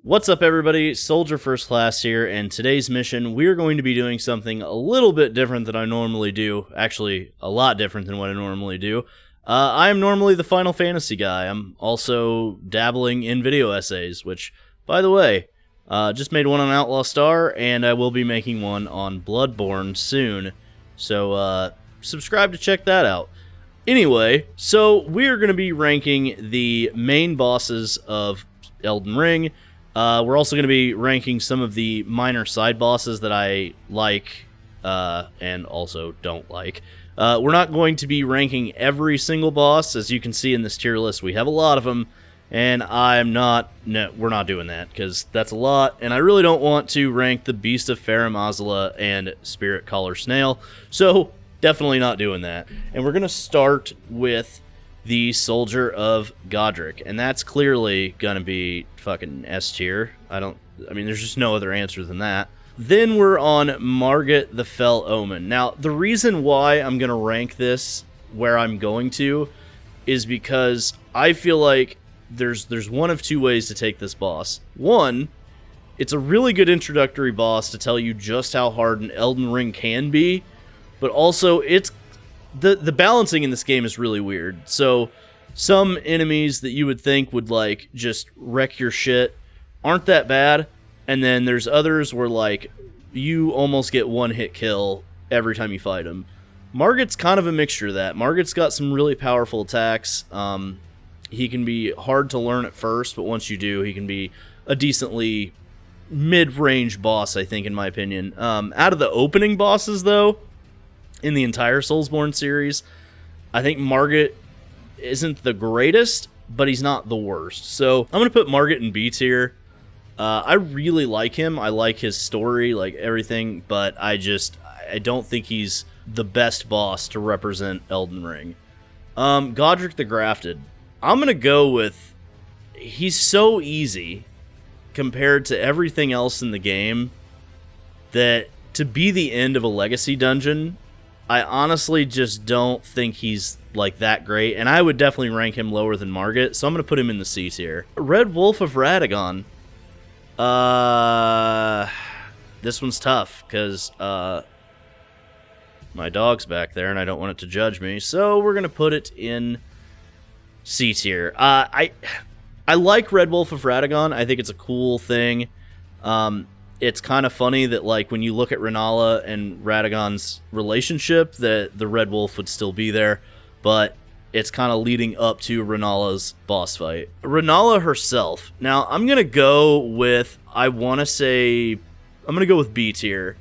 What's up, everybody? Soldier First Class here, and today's mission, we're going to be doing something a little bit different than I normally do. Actually, a lot different than what I normally do. I am normally the Final Fantasy guy. I'm also dabbling in video essays, which, by the way, just made one on Outlaw Star, and I will be making one on Bloodborne soon. So, subscribe to check that out. Anyway, so we're going to be ranking the main bosses of Elden Ring. We're also going to be ranking some of the minor side bosses that I like, and also don't like. We're not going to be ranking every single boss. As you can see in this tier list, we have a lot of them, and we're not doing that, because that's a lot, and I really don't want to rank the Beast of Farum Azula and Spirit Collar Snail, so definitely not doing that. And we're going to start with the Soldier of Godric, and that's clearly gonna be fucking S tier. There's just no other answer than that. Then we're on Margit the Fell Omen. Now, the reason why I'm gonna rank this where I'm going to is because I feel like there's one of two ways to take this boss. One, it's a really good introductory boss to tell you just how hard an Elden Ring can be, but also it's the balancing in this game is really weird. So some enemies that you would think would like just wreck your shit aren't that bad, and then there's others where like you almost get one hit kill every time you fight them. Margit's kind of a mixture of that. Margit's got some really powerful attacks. He can be hard to learn at first, but once you do, he can be a decently mid-range boss, I think, in my opinion. Out of the opening bosses, though, in the entire Soulsborne series, I think Margit isn't the greatest, but he's not the worst. So I'm going to put Margit in B tier. I really like him. I like his story, like everything, but I don't think he's the best boss to represent Elden Ring. Godric the Grafted. I'm going to go with, he's so easy compared to everything else in the game that to be the end of a legacy dungeon, I honestly just don't think he's like that great, and I would definitely rank him lower than Margit, so I'm going to put him in the C tier. Red Wolf of Radagon. This one's tough, because my dog's back there, and I don't want it to judge me, so we're going to put it in C tier. I like Red Wolf of Radagon. I think it's a cool thing. It's kind of funny that, like, when you look at Rennala and Radagon's relationship, that the Red Wolf would still be there, but it's kind of leading up to Rennala's boss fight. Rennala herself. Now, I'm going to go with, I'm going to go with B tier,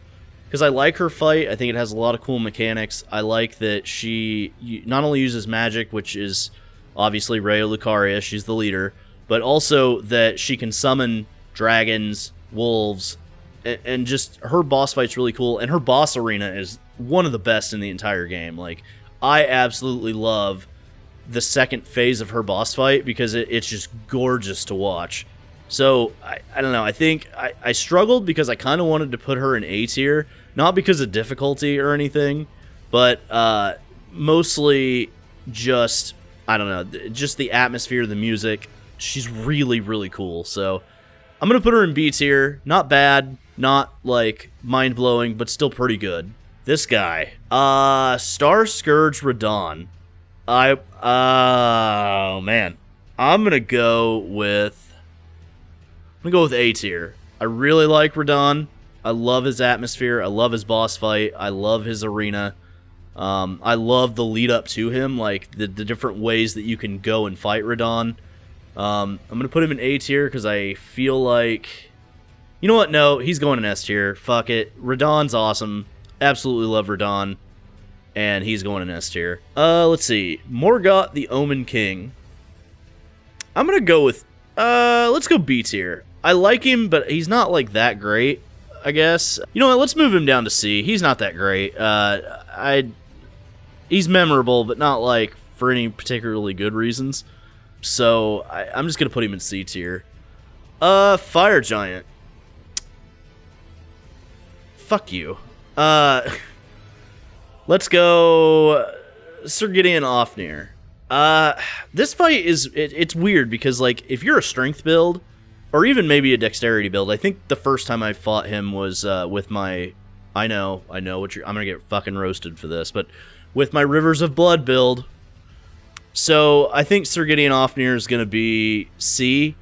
because I like her fight. I think it has a lot of cool mechanics. I like that she not only uses magic, which is obviously Rhea Lucaria, she's the leader, but also that she can summon dragons, wolves, and just her boss fight's really cool, and her boss arena is one of the best in the entire game. Like, I absolutely love the second phase of her boss fight because it's just gorgeous to watch. So, I don't know, I think I struggled because I kind of wanted to put her in A tier, not because of difficulty or anything, but mostly just, I don't know, just the atmosphere, the music. She's really, really cool, so I'm going to put her in B tier. Not bad, not, like, mind-blowing, but still pretty good. This guy. Star Scourge Radahn. Oh, man. I'm going to go with A tier. I really like Radahn. I love his atmosphere. I love his boss fight. I love his arena. I love the lead-up to him, like, the different ways that you can go and fight Radahn. I'm going to put him in A tier because I feel like, you know what? No, he's going in S tier. Fuck it. Radahn's awesome. Absolutely love Radahn. And he's going in S tier. Let's see. Morgott the Omen King. I'm going to go with, let's go B tier. I like him, but he's not like that great, I guess. You know what? Let's move him down to C. He's not that great. He's memorable, but not like for any particularly good reasons. So I'm just going to put him in C tier. Fire Giant. Fuck you. Let's go Sir Gideon Ofnir. This fight is, it's weird because, like, if you're a strength build, or even maybe a dexterity build. I think the first time I fought him was with my, I know what I'm gonna get fucking roasted for this, but with my Rivers of Blood build. So I think Sir Gideon Ofnir is gonna be C,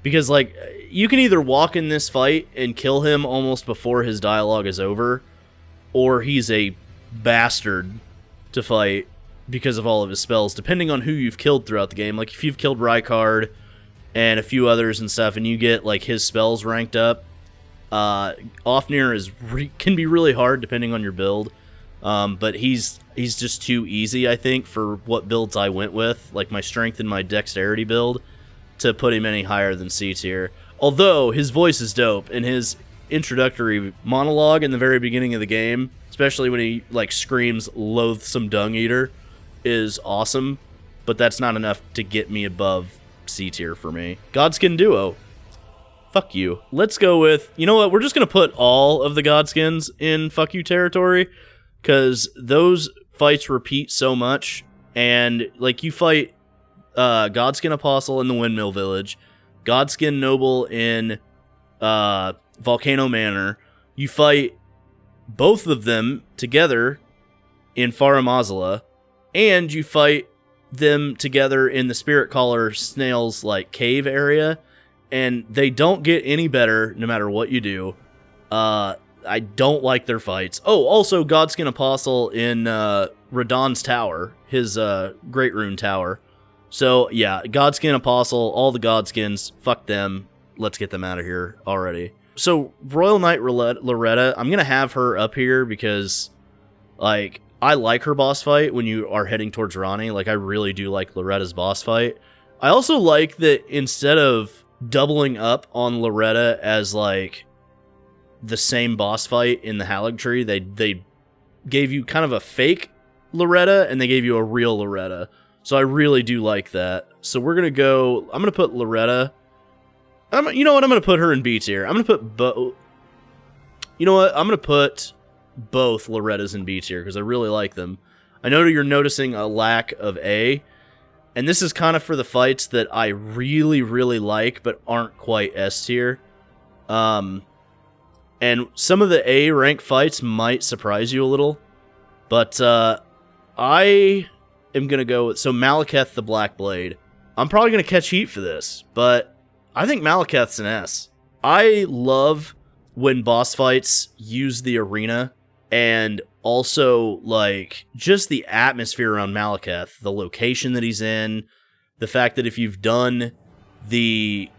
because like you can either walk in this fight and kill him almost before his dialogue is over, or he's a bastard to fight because of all of his spells, depending on who you've killed throughout the game. Like if you've killed Rykard and a few others and stuff, and you get like his spells ranked up, Ofnir can be really hard depending on your build. But he's just too easy, I think, for what builds I went with, like my strength and my dexterity build, to put him any higher than C tier. Although his voice is dope, and his introductory monologue in the very beginning of the game, especially when he like screams "loathsome dung eater," is awesome. But that's not enough to get me above C tier for me. Godskin Duo. Fuck you. Let's go with, you know what, we're just gonna put all of the Godskins in fuck you territory, because those fights repeat so much. And like you fight Godskin Apostle in the Windmill Village, Godskin Noble in Volcano Manor. You fight both of them together in Faramazala, and you fight them together in the Spirit Caller Snail's like cave area, and they don't get any better no matter what you do. I don't like their fights. Oh, also Godskin Apostle in Radahn's Tower, his Great Rune Tower. So yeah, Godskin Apostle, all the Godskins, fuck them. Let's get them out of here already. So Royal Knight Loretta, I'm gonna have her up here because, like, I like her boss fight when you are heading towards Ranni. Like, I really do like Loretta's boss fight. I also like that instead of doubling up on Loretta as like the same boss fight in the Haligtree, they gave you kind of a fake Loretta and they gave you a real Loretta. So I really do like that. So we're gonna go. I'm gonna put Loretta. You know what? I'm gonna put her in B tier. I'm gonna put both. You know what? I'm gonna put both Lorettas in B tier because I really like them. I know you're noticing a lack of A, and this is kind of for the fights that I really, really like but aren't quite S tier. And some of the A rank fights might surprise you a little, but I am gonna go with, so Maliketh the Black Blade. I'm probably gonna catch heat for this, but I think Maliketh's an S. I love when boss fights use the arena, and also like just the atmosphere around Maliketh, the location that he's in, the fact that if you've done the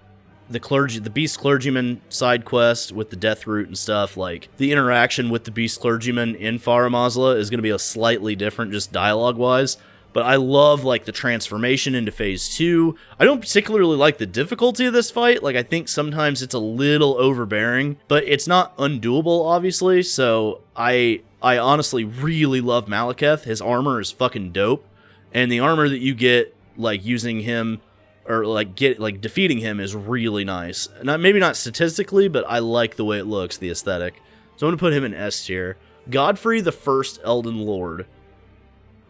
Beast Clergyman side quest with the Death Root and stuff, like the interaction with the Beast Clergyman in Faramazala is going to be a slightly different just dialogue-wise. But I love like the transformation into Phase 2. I don't particularly like the difficulty of this fight. Like I think sometimes it's a little overbearing, but it's not undoable, obviously. So I honestly really love Maliketh. His armor is fucking dope, and the armor that you get like using him or like defeating him is really nice. Maybe not statistically, but I like the way it looks, the aesthetic. So I'm gonna put him in S tier. Godfrey the First Elden Lord.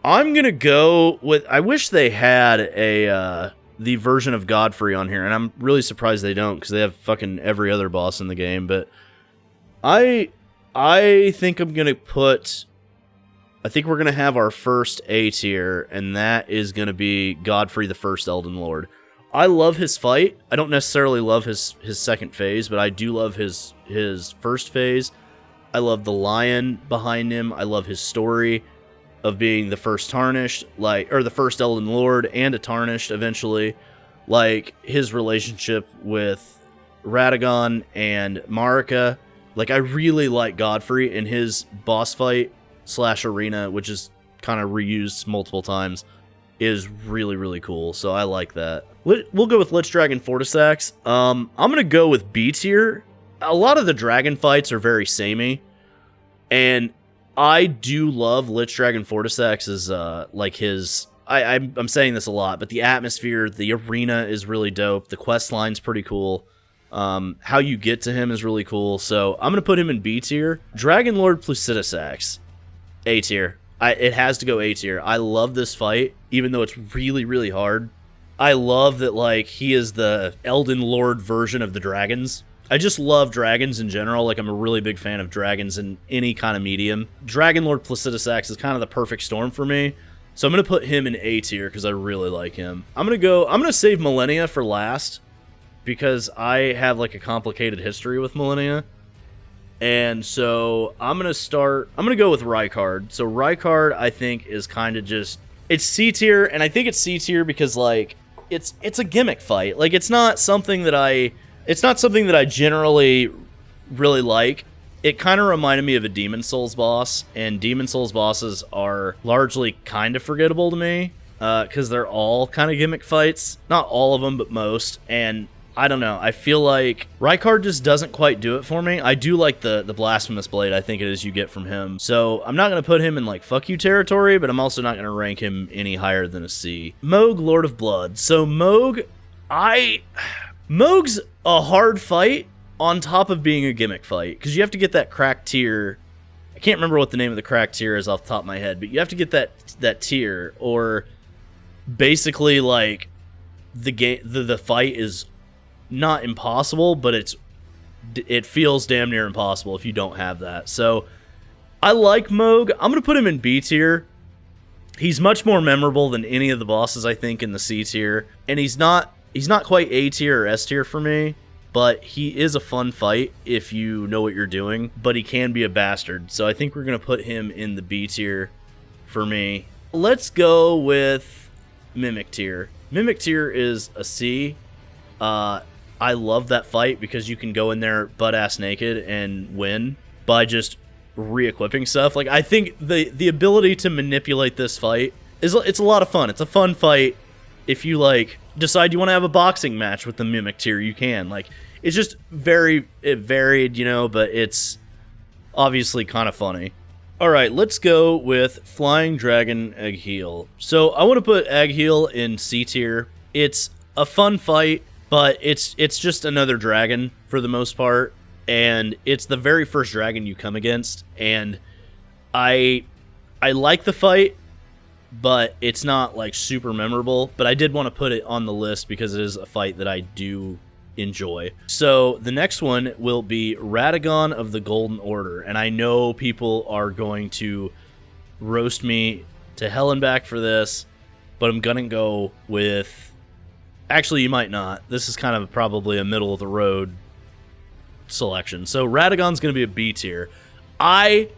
I'm gonna go with, I wish they had the version of Godfrey on here, and I'm really surprised they don't, because they have fucking every other boss in the game. But I think I'm gonna put, I think we're gonna have our first A tier, and that is gonna be Godfrey the First Elden Lord. I love his fight. I don't necessarily love his second phase, but I do love his first phase. I love the lion behind him. I love his story of being the first Tarnished, or the first Elden Lord and a Tarnished eventually. Like, his relationship with Radagon and Marika. Like, I really like Godfrey, and his boss fight / arena, which is kind of reused multiple times, is really, really cool. So I like that. We'll go with Lich Dragon Fortisax. I'm going to go with B tier. A lot of the dragon fights are very samey, and I do love Lich Dragon Fortisax's, like his, I'm saying this a lot, but the atmosphere, the arena is really dope. The quest line's pretty cool. How you get to him is really cool. So I'm going to put him in B tier. Dragon Lord Plucitisax, A tier. It has to go A tier. I love this fight, even though it's really, really hard. I love that, like, he is the Elden Lord version of the dragons. I just love dragons in general. Like, I'm a really big fan of dragons in any kind of medium. Dragon Lord Placidusax is kind of the perfect storm for me. So I'm going to put him in A tier because I really like him. I'm going to save Malenia for last because I have, like, a complicated history with Malenia. And so I'm going to go with Rykard. So Rykard, I think, is kind of just, it's C tier, and I think it's C tier because, like, it's a gimmick fight. Like, it's not something that I generally really like. It kind of reminded me of a Demon Souls boss, and Demon Souls bosses are largely kind of forgettable to me, because they're all kind of gimmick fights. Not all of them, but most, and I don't know. I feel like Rykard just doesn't quite do it for me. I do like the Blasphemous Blade, I think it is, you get from him. So I'm not going to put him in, like, fuck you territory, but I'm also not going to rank him any higher than a C. Mohg, Lord of Blood. So Mohg's a hard fight on top of being a gimmick fight, because you have to get that cracked tier. I can't remember what the name of the cracked tier is off the top of my head, but you have to get that tier, or basically, like, the fight is not impossible, but it feels damn near impossible if you don't have that. So I like Mohg. I'm gonna put him in B tier. He's much more memorable than any of the bosses, I think, in the C tier, and he's not quite A tier or S tier for me, but he is a fun fight if you know what you're doing, but he can be a bastard. So I think we're gonna put him in the B tier for me. Let's go with Mimic tier. Mimic tier is a C. I love that fight because you can go in there butt-ass naked and win by just re-equipping stuff. Like, I think the ability to manipulate this fight it's a lot of fun. It's a fun fight. If you, like, decide you want to have a boxing match with the Mimic tier, you can. Like, it's just varied, you know, but it's obviously kind of funny. Alright, let's go with Flying Dragon Agheel. So I want to put Agheel in C tier. It's a fun fight, but it's just another dragon for the most part, and it's the very first dragon you come against, and I like the fight, but it's not, like, super memorable, but I did want to put it on the list because it is a fight that I do enjoy. So the next one will be Radagon of the Golden Order, and I know people are going to roast me to hell and back for this, but I'm gonna go with... Actually, you might not. This is kind of probably a middle-of-the-road selection. So Radagon's going to be a B tier. I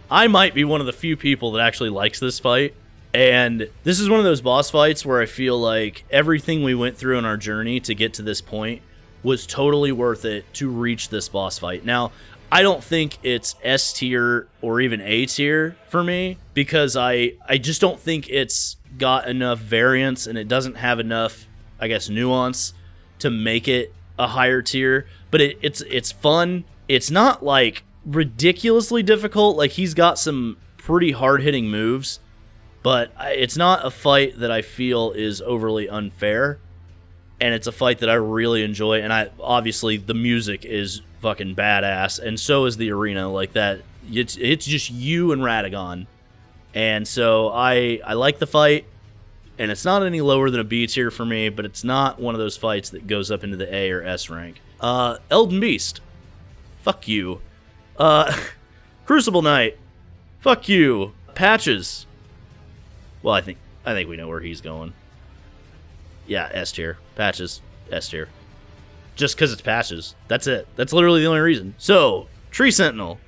might be one of the few people that actually likes this fight, and this is one of those boss fights where I feel like everything we went through in our journey to get to this point was totally worth it to reach this boss fight. Now, I don't think it's S tier or even A tier for me, because I just don't think it's got enough variance, and it doesn't have enough, I guess, nuance to make it a higher tier, but it's fun. It's not, like, ridiculously difficult. Like, he's got some pretty hard-hitting moves, but it's not a fight that I feel is overly unfair, and it's a fight that I really enjoy, and obviously the music is fucking badass, and so is the arena. Like, that, it's just you and Radagon, and so I like the fight. And it's not any lower than a B tier for me, but it's not one of those fights that goes up into the A or S rank. Elden Beast. Fuck you. Crucible Knight. Fuck you. Patches. Well, I think we know where he's going. Yeah, S tier. Patches. S tier. Just because it's Patches. That's it. That's literally the only reason. So, Tree Sentinel.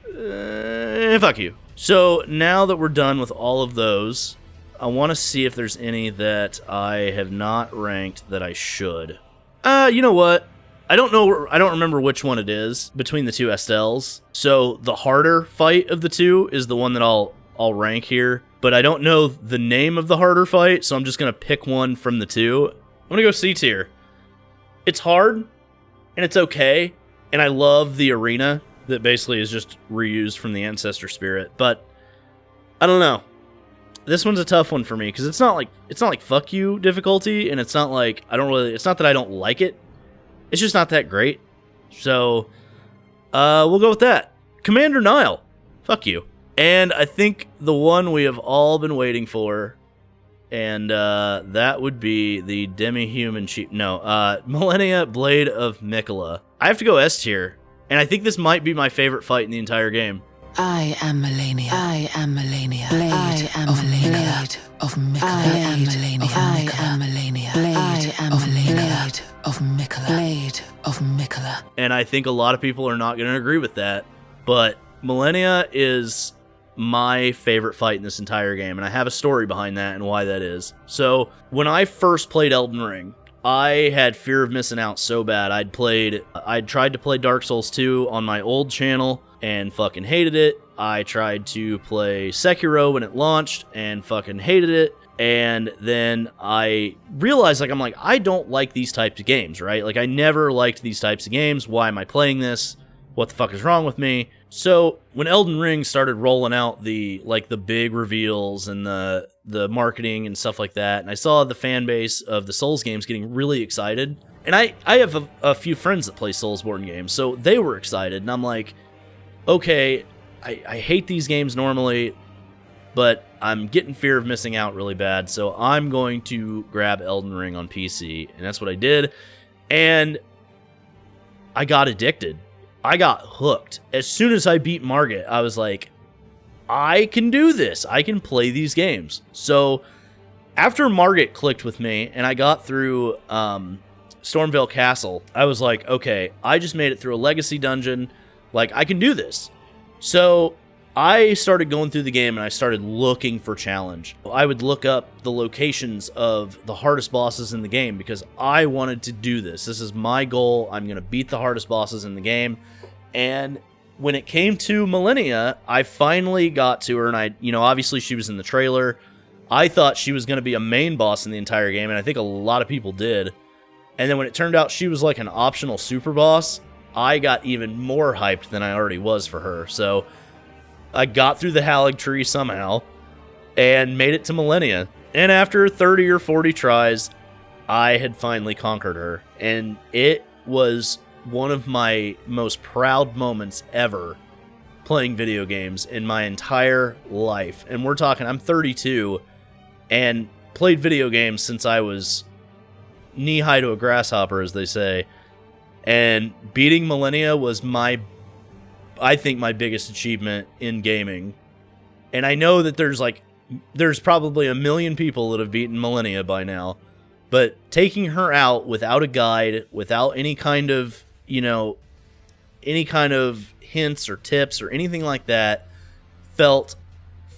Fuck you. So, now that we're done with all of those, I want to see if there's any that I have not ranked that I should. You know what? I don't know. I don't remember which one it is between the two Estelles. So the harder fight of the two is the one that I'll rank here. But I don't know the name of the harder fight, so I'm just gonna pick one from the two. I'm gonna go C tier. It's hard, and it's okay, and I love the arena that basically is just reused from the Ancestor Spirit. But I don't know. This one's a tough one for me because it's not like fuck you difficulty, and it's not like it's not that I don't like it. It's just not that great. So we'll go with that. Commander Nile. Fuck you. And I think the one we have all been waiting for, and that would be the demi-human chief. No, Malenia, Blade of Mikola. I have to go S tier, and I think this might be my favorite fight in the entire game. I am Malenia. I am Malenia. Blade of Malenia. Of Mikola. I am Malenia. I am Malenia. Blade of Malenia. Of Mikola. Blade of Mikola. And I think a lot of people are not going to agree with that, but Malenia is my favorite fight in this entire game, and I have a story behind that and why that is. So, when I first played Elden Ring, I had fear of missing out so bad. I'd tried to play Dark Souls 2 on my old channel and fucking hated it. I tried to play Sekiro when it launched and fucking hated it. And then I realized, I don't like these types of games, right? Like, I never liked these types of games. Why am I playing this? What the fuck is wrong with me? So, when Elden Ring started rolling out the big reveals and the marketing and stuff like that, and I saw the fan base of the Souls games getting really excited, and I have a few friends that play Soulsborne games, so they were excited, and I'm like, okay, I hate these games normally, but I'm getting fear of missing out really bad, so I'm going to grab Elden Ring on PC, and that's what I did, and I got addicted. I got hooked. As soon as I beat Margit, I was like, I can do this. I can play these games. So after Margit clicked with me and I got through Stormvale Castle, I was like, okay, I just made it through a legacy dungeon. Like, I can do this. So I started going through the game and I started looking for challenge. I would look up the locations of the hardest bosses in the game because I wanted to do this. This is my goal. I'm going to beat the hardest bosses in the game. And when it came to Malenia, I finally got to her, and obviously she was in the trailer. I thought she was going to be a main boss in the entire game, and I think a lot of people did. And then when it turned out she was like an optional super boss, I got even more hyped than I already was for her. So I got through the erdtree somehow and made it to Malenia. And after 30 or 40 tries, I had finally conquered her. And it was one of my most proud moments ever playing video games in my entire life. And we're talking, I'm 32 and played video games since I was knee-high to a grasshopper, as they say. And beating Malenia was I think my biggest achievement in gaming. And I know that there's probably a million people that have beaten Malenia by now, but taking her out without a guide, without any kind of hints or tips or anything like that, felt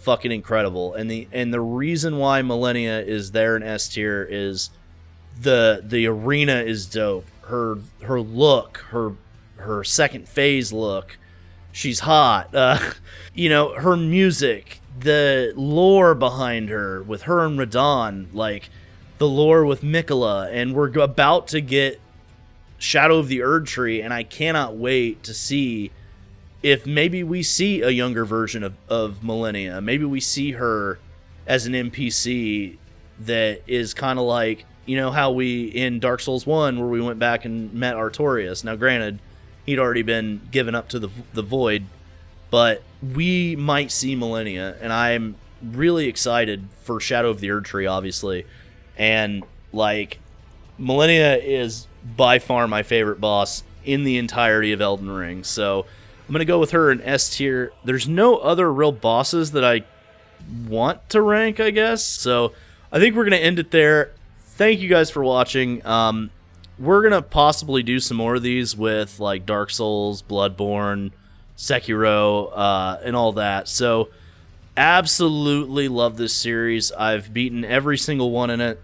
fucking incredible. And the reason why Malenia is there in S tier is the arena is dope. Her look, her second phase look, she's hot. Her music, the lore behind her with her and Radon, like the lore with Mikola, and we're about to get Shadow of the Erdtree, and I cannot wait to see if maybe we see a younger version of Malenia. Maybe we see her as an NPC that is kind of like, how we in Dark Souls 1 where we went back and met Artorias. Now granted, he'd already been given up to the void, but we might see Malenia, and I'm really excited for Shadow of the Erdtree, obviously. And Malenia is by far my favorite boss in the entirety of Elden Ring, so I'm going to go with her in S tier. There's no other real bosses that I want to rank, I guess, so I think we're going to end it there. Thank you guys for watching. We're going to possibly do some more of these with Dark Souls, Bloodborne, Sekiro, and all that, so absolutely love this series. I've beaten every single one in it.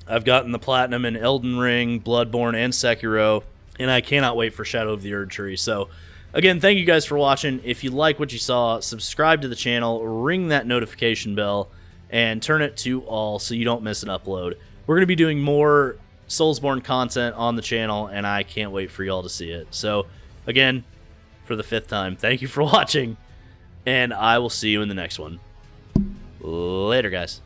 I've gotten the platinum in Elden Ring, Bloodborne, and Sekiro, and I cannot wait for Shadow of the Erdtree. So, again, thank you guys for watching. If you like what you saw, subscribe to the channel, ring that notification bell, and turn it to all so you don't miss an upload. We're going to be doing more Soulsborne content on the channel, and I can't wait for y'all to see it. So, again, for the 5th time, thank you for watching, and I will see you in the next one. Later, guys.